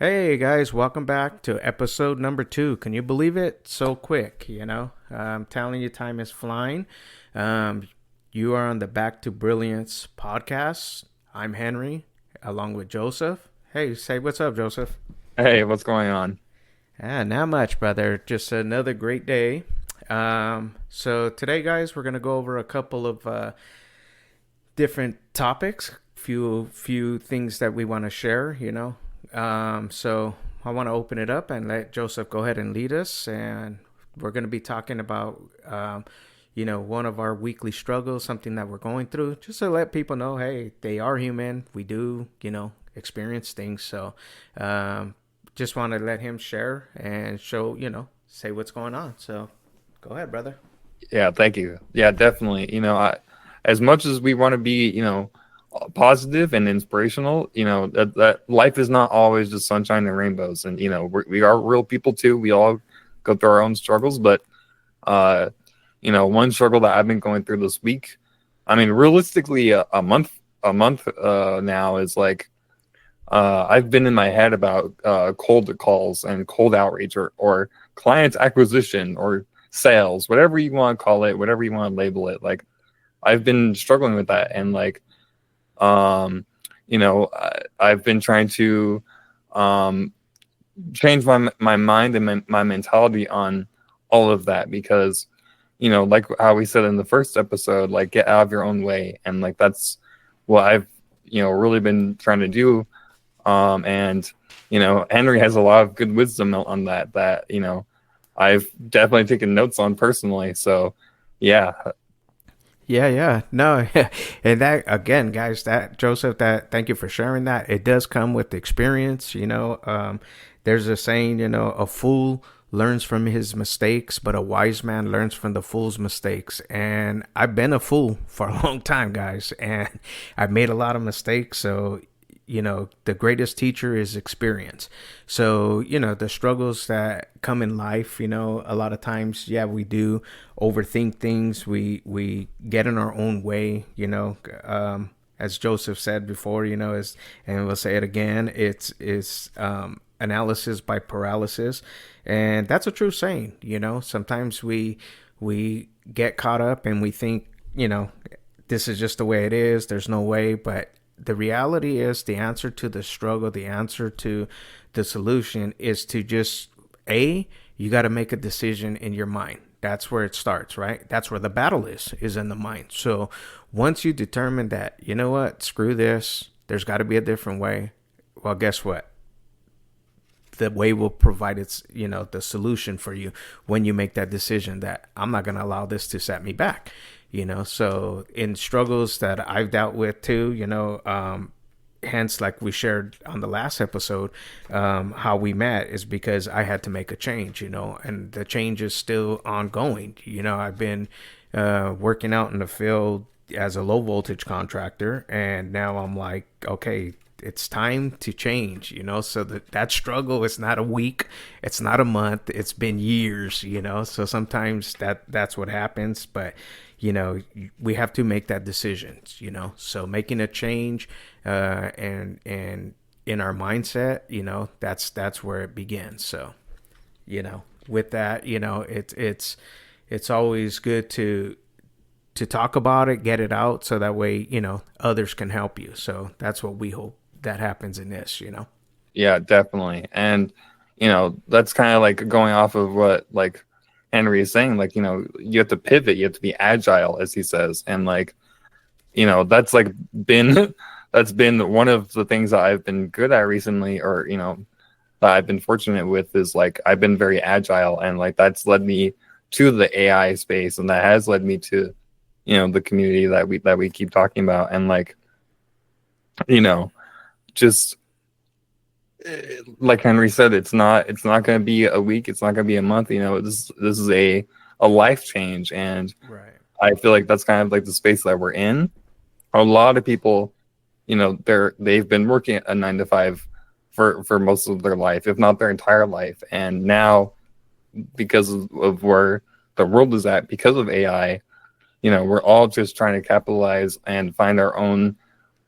Hey guys, welcome back to episode number 2. Can you believe it? So quick, I'm telling you, time is flying. Um, you are on the Back to Brilliance podcast. I'm Henry, along with Joseph. Hey, say what's up, Joseph. Hey, what's going on? Not much, brother. Just another great day. So today, guys, we're gonna go over a couple of different topics, few things that we want to share. So I want to open it up and let Joseph go ahead and lead us, and we're going to be talking about one of our weekly struggles, something that we're going through, just to let people know, hey, they are human. We do experience things. So just want to let him share and show, say what's going on. So go ahead, brother. Yeah, thank you. Yeah, definitely. As much as we want to be, positive and inspirational, that life is not always just sunshine and rainbows. And we are real people too. We all go through our own struggles, but uh, one struggle that I've been going through this week, I mean, realistically, a month now is like I've been in my head about cold calls and cold outreach or client acquisition or sales, whatever you want to call it, whatever you want to label it. Like I've been struggling with that, and like I've been trying to um, change my mind and my mentality on all of that because like how we said in the first episode, like get out of your own way, and like that's what I've really been trying to do. And Henry has a lot of good wisdom on that I've definitely taken notes on personally. So yeah. Yeah. No, and that again, guys, that Joseph, that thank you for sharing that. It does come with experience, there's a saying, a fool learns from his mistakes, but a wise man learns from the fool's mistakes. And I've been a fool for a long time, guys, and I've made a lot of mistakes. So the greatest teacher is experience. So the struggles that come in life, a lot of times, yeah, we do overthink things. We get in our own way, as Joseph said before, is, and we'll say it again, it's analysis by paralysis. And that's a true saying. Sometimes we get caught up and we think, this is just the way it is, there's no way. But the reality is, the answer to the struggle, the answer to the solution is to just, you got to make a decision in your mind. That's where it starts, right? That's where the battle is in the mind. So once you determine that, you know what, screw this, there's got to be a different way. Well, guess what? The way will provide its, the solution for you when you make that decision that I'm not going to allow this to set me back. So in struggles that I've dealt with too, hence, like we shared on the last episode, how we met is because I had to make a change, and the change is still ongoing. I've been working out in the field as a low voltage contractor, and now I'm like, okay, it's time to change, so that struggle is not a week, it's not a month, it's been years, so sometimes that's what happens. But we have to make that decision, so making a change, and in our mindset, that's where it begins. So with that, it's always good to talk about it, get it out, so that way others can help you. So that's what we hope that happens in this. Yeah, definitely. And that's kind of like going off of what like Henry is saying, like you have to pivot, you have to be agile, as he says. And like that's like been that's been one of the things that I've been good at recently, or that I've been fortunate with, is like I've been very agile, and like that's led me to the AI space, and that has led me to the community that we keep talking about. And like you know just like Henry said, it's not going to be a week, it's not going to be a month. This is a life change, and Right. I feel like that's kind of like the space that we're in. A lot of people, they've been working a 9 to 5 for most of their life, if not their entire life, and now, because of where the world is at, because of AI, we're all just trying to capitalize and find our own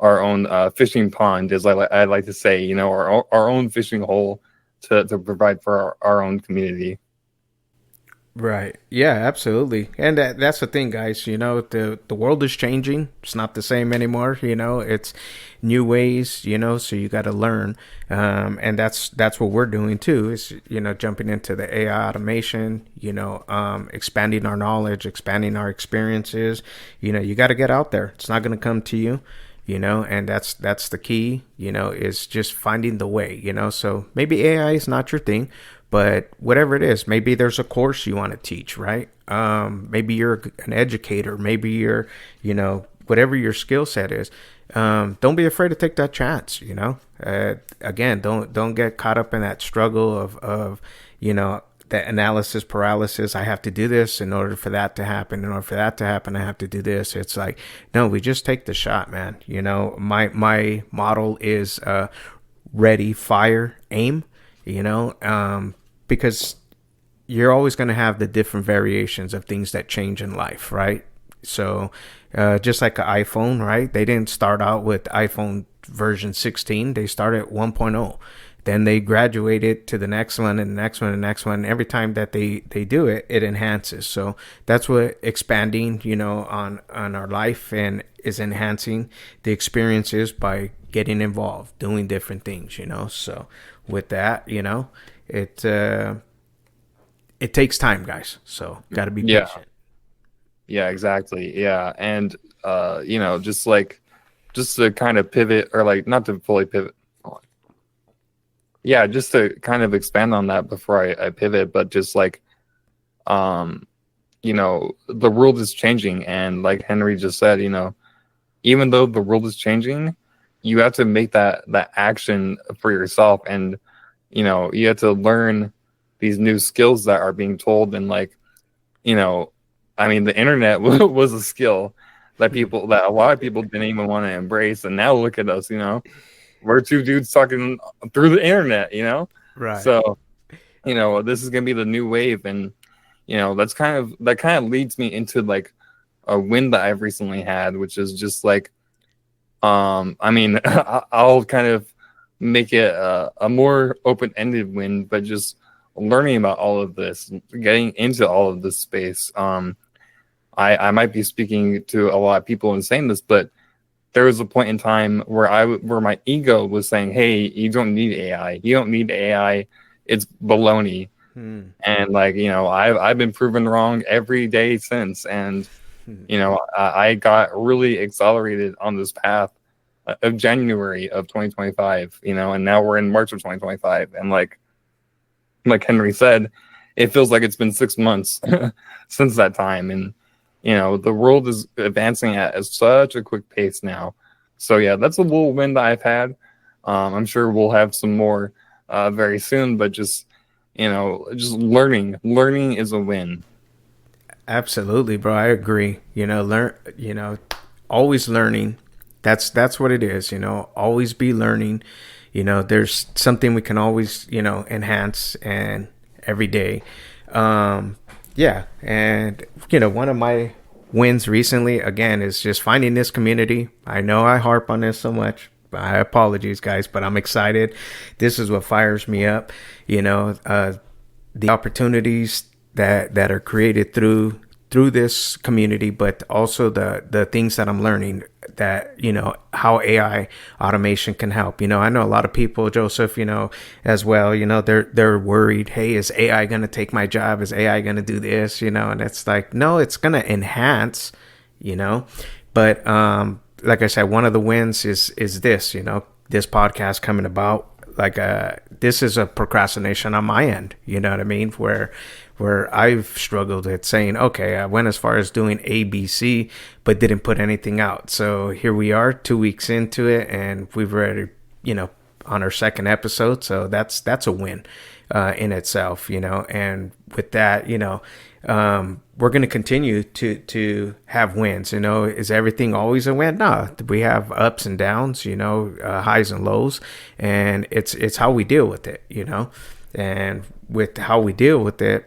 our own fishing pond, as I like to say, you know, our own fishing hole to provide for our own community. Right. Yeah, absolutely. And that's the thing, guys. You know, the world is changing. It's not the same anymore. You know, it's new ways. You know, so you got to learn. And that's what we're doing too. Is jumping into the AI automation. Expanding our knowledge, expanding our experiences. You got to get out there. It's not going to come to you. And that's the key. Is just finding the way. So maybe AI is not your thing, but whatever it is, maybe there's a course you want to teach, right? Maybe you're an educator, maybe you're, whatever your skill set is. Don't be afraid to take that chance. Again, don't get caught up in that struggle of that analysis paralysis. I have to do this in order for that to happen. In order for that to happen, I have to do this. It's like, no, we just take the shot, man. My model is ready, fire, aim. Because you're always going to have the different variations of things that change in life, right? So just like an iPhone, right? They didn't start out with iPhone version 16. They started at 1.0. Then they graduated to the next one and the next one and the next one. Every time that they do it, it enhances. So that's what expanding, on our life and is enhancing the experiences by getting involved, doing different things, So with that, it it takes time, guys. So got to be Yeah, patient. yeah, exactly. Yeah, and just to kind of pivot, or like not to fully pivot. Yeah, just to kind of expand on that before I pivot, but just like the world is changing, and like Henry just said, even though the world is changing, you have to make that action for yourself, and you have to learn these new skills that are being told, and like you know I mean, the internet was a skill that a lot of people didn't even want to embrace, and now look at us, we're two dudes talking through the internet, Right. so this is gonna be the new wave, and that kind of leads me into like a win that I've recently had, which is just like I mean, I'll kind of make it a more open-ended win, but just learning about all of this, getting into all of this space. I might be speaking to a lot of people and saying this, but there was a point in time where where my ego was saying, "Hey, you don't need AI. You don't need AI. It's baloney." Hmm. And like I've been proven wrong every day since, and I got really accelerated on this path of January of 2025, and now we're in March of 2025, and like Henry said, it feels like it's been 6 months since that time, and the world is advancing at such a quick pace now. So yeah, that's a little win that I've had. I'm sure we'll have some more very soon, but just learning is a win. Absolutely, bro. I agree. Always learning. That's what it is. Always be learning. There's something we can always enhance and every day. Yeah, and one of my wins recently again is just finding this community. I know I harp on this so much. I apologize, guys, but I'm excited. This is what fires me up. The opportunities that are created through this community, but also the things that I'm learning, that how AI automation can help. I know a lot of people, Joseph, as well, they're worried, hey, is AI going to take my job? Is AI going to do this? And it's like, no, it's going to enhance, but like I said, one of the wins is this, this podcast coming about. Like this is a procrastination on my end, you know what I mean, where I've struggled at saying, okay, I went as far as doing A, B, C, but didn't put anything out. So here we are 2 weeks into it, and we've already, on our second episode. So that's a win in itself, and with that, we're going to continue to have wins. Is everything always a win? No, we have ups and downs, highs and lows, and it's how we deal with it, and with how we deal with it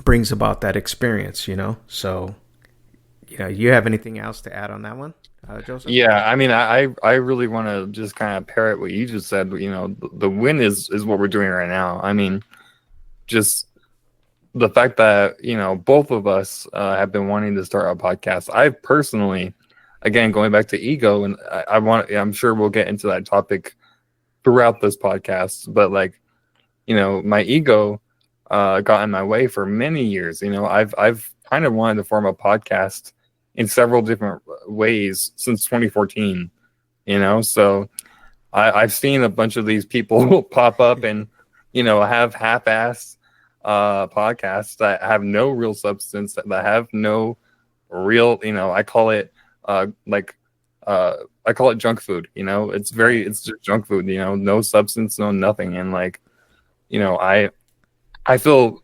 brings about that experience, So, you have anything else to add on that one? Joseph? Yeah, I mean, I really want to just kind of parrot what you just said. You know, the win is what we're doing right now. I mean, just the fact that both of us have been wanting to start a podcast. I personally, again, going back to ego, and I'm sure we'll get into that topic throughout this podcast, but like, my ego got in my way for many years. I've kind of wanted to form a podcast in several different ways since 2014. So I've seen a bunch of these people pop up and have half-assed podcasts that have no real substance, that have no real, I call it like I call it junk food. It's just junk food. No substance, no nothing, and like I feel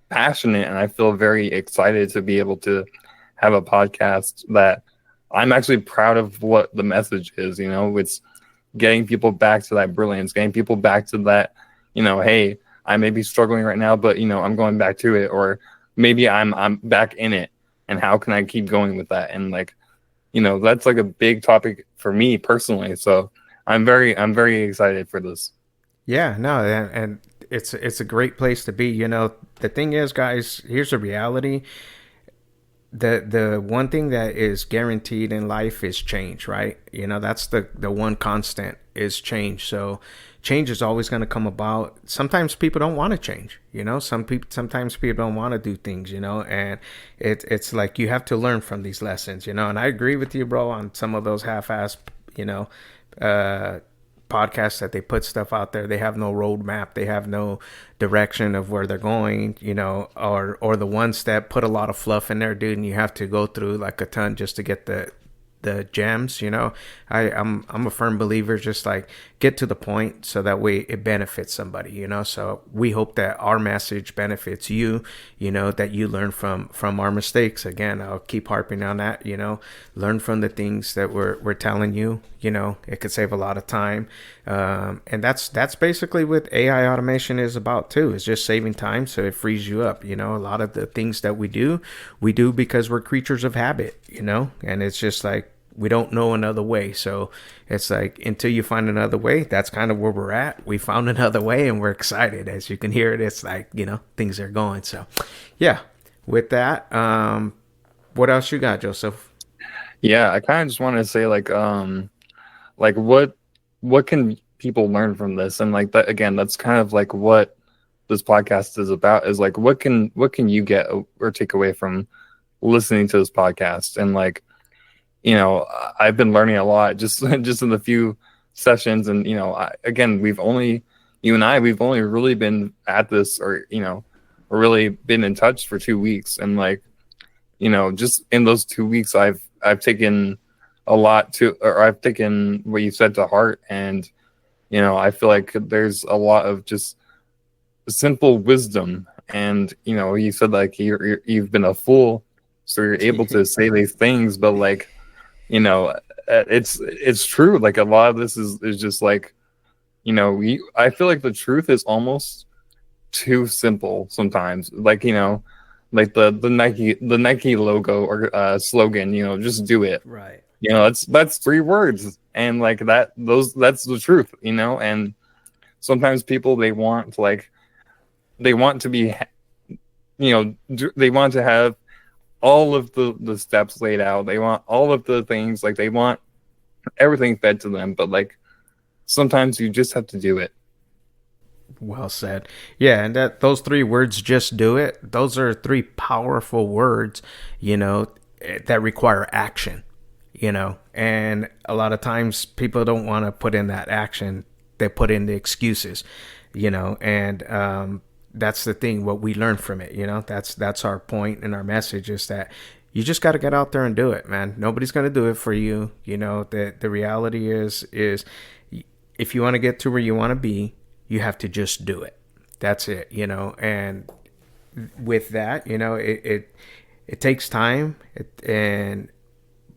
passionate and I feel very excited to be able to have a podcast that I'm actually proud of what the message is. It's getting people back to that brilliance, getting people back to that, hey, I may be struggling right now, but I'm going back to it, or maybe I'm back in it, and how can I keep going with that? And like, that's like a big topic for me personally. So I'm very excited for this. Yeah, no, and it's a great place to be. The thing is, guys, here's the reality. The one thing that is guaranteed in life is change, right? That's the one constant is change. So change is always going to come about. Sometimes people don't want to change. Sometimes people don't want to do things. And it's like you have to learn from these lessons. And I agree with you, bro, on some of those half-assed, uh podcasts that they put stuff out there. They have no roadmap. They have no direction of where they're going, or the ones that put a lot of fluff in there, dude, and you have to go through like a ton just to get the gems. I'm a firm believer, just like get to the point so that way it benefits somebody. So we hope that our message benefits you, that you learn from our mistakes. Again, I'll keep harping on that. Learn from the things that we're telling you. It could save a lot of time, and that's basically what AI automation is about too. Is just saving time, so it frees you up. A lot of the things that we do because we're creatures of habit. And it's just like we don't know another way. So it's like until you find another way, that's kind of where we're at. We found another way, and we're excited. As you can hear it, it's like things are going. So yeah, with that, what else you got, Joseph? Yeah, I kind of just want to say like what can people learn from this? And like that again, that's kind of like what this podcast is about, is like what can you get or take away from listening to this podcast? And like, I've been learning a lot just just in the few sessions. And again, you and I, we've only really been at this, or really been in touch for 2 weeks. And like, just in those 2 weeks, I've taken a lot or I've taken what you said to heart. And I feel like there's a lot of just simple wisdom. And you said like you've been a fool, so you're able to say these things. But like, it's true. Like a lot of this is just like, I feel like the truth is almost too simple sometimes. Like, like the Nike logo or slogan, just do it. Right. That's 3 words, and like that's the truth. And sometimes people, they want to be, they want to have all of the steps laid out. They want all of the things, like they want everything fed to them. But like sometimes you just have to do it. Well said. Yeah, and those 3 words, just do it. Those are 3 powerful words, that require action. And a lot of times people don't want to put in that action. They put in the excuses, and that's the thing. What we learn from it, that's our point and our message, is that you just got to get out there and do it, man. Nobody's going to do it for you. The reality is if you want to get to where you want to be, you have to just do it. That's it, and with that, it takes time,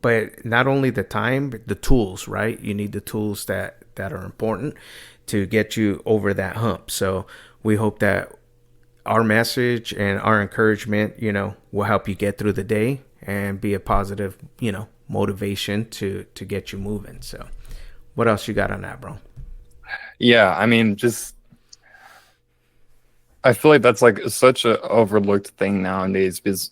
but not only the time, but the tools, right? You need the tools that are important to get you over that hump. So we hope that our message and our encouragement, will help you get through the day and be a positive, motivation to get you moving. So what else you got on that, bro? Yeah, I mean, just I feel like that's like such a overlooked thing nowadays because,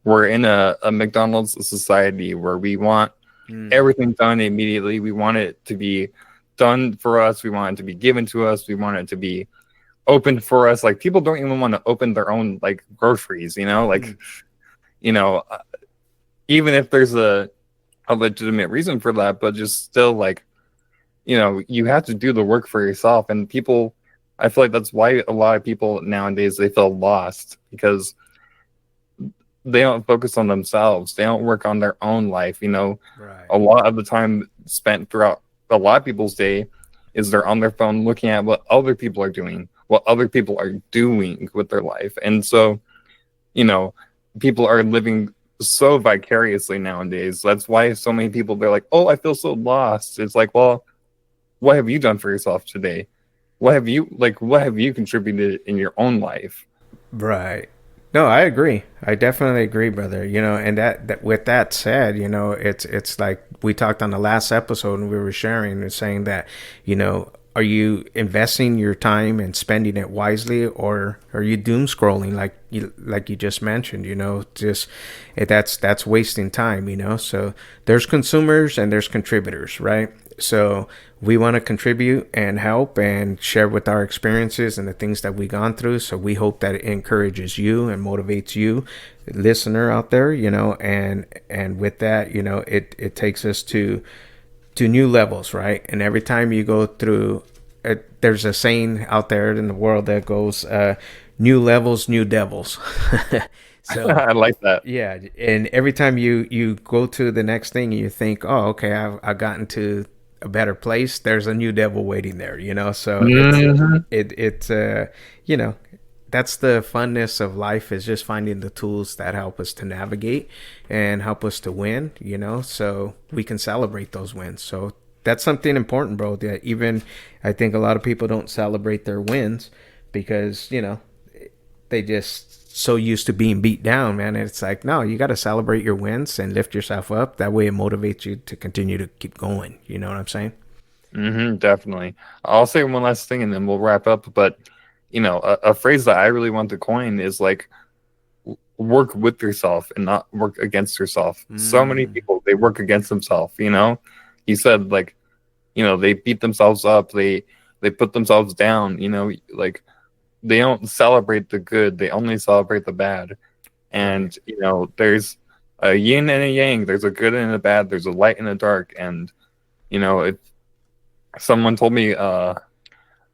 we're in a McDonald's society where we want Mm, everything done immediately. We want it to be done for us. We want it to be given to us. We want it to be opened for us. Like people don't even want to open their own like groceries, mm, you know, uh, even if there's a legitimate reason for that, but just still like, you have to do the work for yourself. And people, I feel like that's why a lot of people nowadays, they feel lost because they don't focus on themselves. They don't work on their own life. right. A lot of the time spent throughout a lot of people's day is they're on their phone looking at what other people are doing, what other people are doing with their life. And so, you know, people are living so vicariously nowadays. That's why so many people, they're like, oh, I feel so lost. It's like, well, what have you done for yourself today? What have you contributed in your own life? Right. No, I agree. I definitely agree, brother. And that with that said, it's like we talked on the last episode and we were sharing and saying that, are you investing your time and spending it wisely, or are you doom scrolling like you just mentioned? Just that's wasting time. So there's consumers and there's contributors, right? So we want to contribute and help and share with our experiences and the things that we've gone through. So we hope that it encourages you and motivates you, listener out there, and with that, it takes us to new levels, right? And every time you go through, there's a saying out there in the world that goes, new levels, new devils. So I like that. yeah, and every time you go to the next thing and you think, oh, okay, I've gotten to a better place. There's a new devil waiting there, So Mhm. it's you know that's the funness of life, is just finding the tools that help us to navigate and help us to win, so we can celebrate those wins. So that's something important, bro. That even I think a lot of people don't celebrate their wins because they just so used to being beat down, man. And it's like, no, you got to celebrate your wins and lift yourself up. That way it motivates you to continue to keep going. You know what I'm saying? Definitely. I'll say one last thing and then we'll wrap up. But, a phrase that I really want to coin is like work with yourself and not work against yourself. So many Mm, people, they work against themselves. You said like, they beat themselves up, they put themselves down, like they don't celebrate the good, they only celebrate the bad. right. And, there's a yin and a yang, there's a good and a bad, there's a light and a dark. And, if someone told me a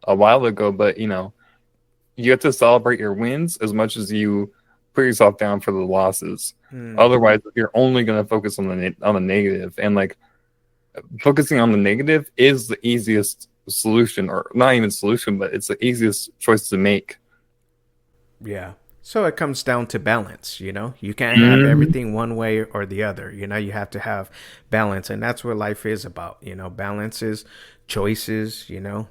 while ago, but you have to celebrate your wins as much as you put yourself down for the losses. Mm, Otherwise, you're only going to focus on the negative, and like focusing on the negative is the easiest solution, or not even solution, but it's the easiest choice to make. yeah. So it comes down to balance, You can't have Mhm. everything one way or the other. You have to have balance, and that's what life is about. Balance is choices,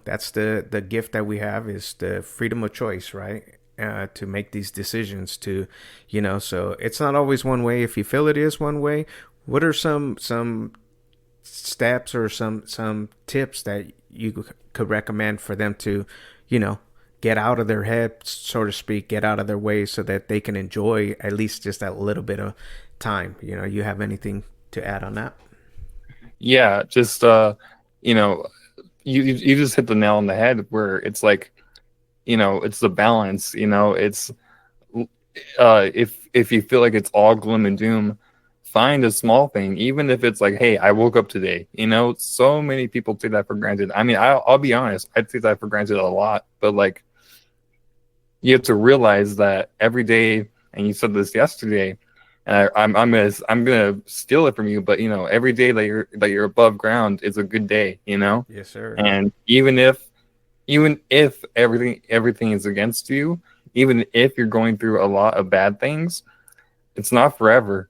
That's the gift that we have, is the freedom of choice, right? To make these decisions so it's not always one way. If you feel it is one way, what are some steps or some tips that you could recommend for them to, you know, get out of their head, so to speak, get out of their way, so that they can enjoy at least just that little bit of time? You have anything to add on that? Yeah, just you know, you just hit the nail on the head where it's like, it's the balance. It's if you feel like it's all gloom and doom, find a small thing, even if it's like, hey, I woke up today. So many people take that for granted. I mean, I'll be honest, I take that for granted a lot, but like you have to realize that every day, and you said this yesterday, and I'm gonna steal it from you, but every day that you're above ground is a good day. Yes, sir. And even if everything is against you, even if you're going through a lot of bad things, it's not forever.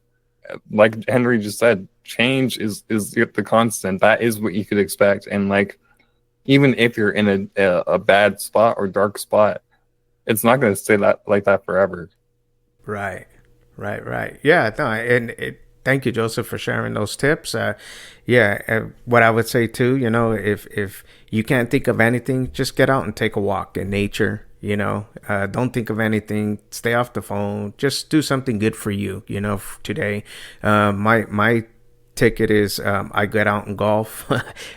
Like Henry just said, change is the constant. That is what you could expect. And like even if you're in a bad spot or dark spot, it's not going to stay that like that forever. Right, right. Yeah, no, and Thank you, Joseph, for sharing those tips. Yeah, what I would say too, if you can't think of anything, just get out and take a walk in nature. Don't think of anything. Stay off the phone. Just do something good for you. Today, my ticket is I get out and golf.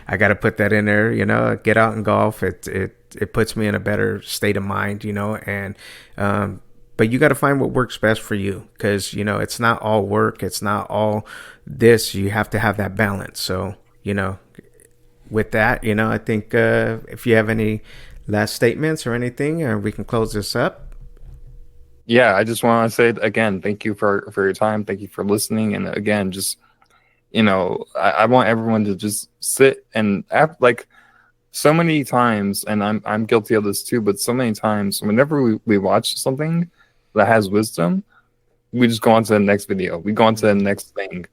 I got to put that in there. Get out and golf. It puts me in a better state of mind. And but you got to find what works best for you, because it's not all work, it's not all this. You have to have that balance. So with that, I think if you have any last statements or anything, we can close this up. Yeah, I just want to say again, thank you for your time. Thank you for listening. And again, just I want everyone to just sit and act like so many times, and I'm guilty of this too, but so many times whenever we watch something that has wisdom, we just go on to the next video. We go on to the next thing.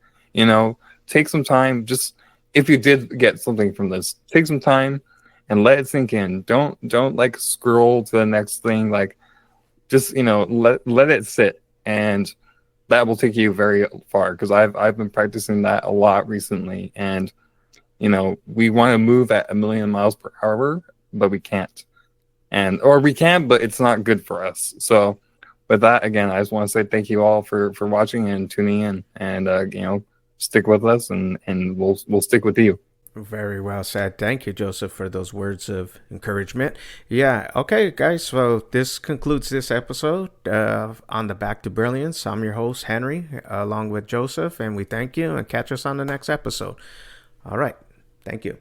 Take some time. Just if you did get something from this, take some time and let it sink in. Don't like scroll to the next thing. Like just let it sit, and that will take you very far. Because I've been practicing that a lot recently, and we want to move at 1,000,000 miles per hour, but we can't, or we can, but it's not good for us. So with that, again, I just want to say thank you all for watching and tuning in, and stick with us, and we'll stick with you. Very well said. Thank you, Joseph, for those words of encouragement. Yeah. Okay, guys. So this concludes this episode on the Back to Brilliance. I'm your host, Henry, along with Joseph, and we thank you and catch us on the next episode. All right. Thank you.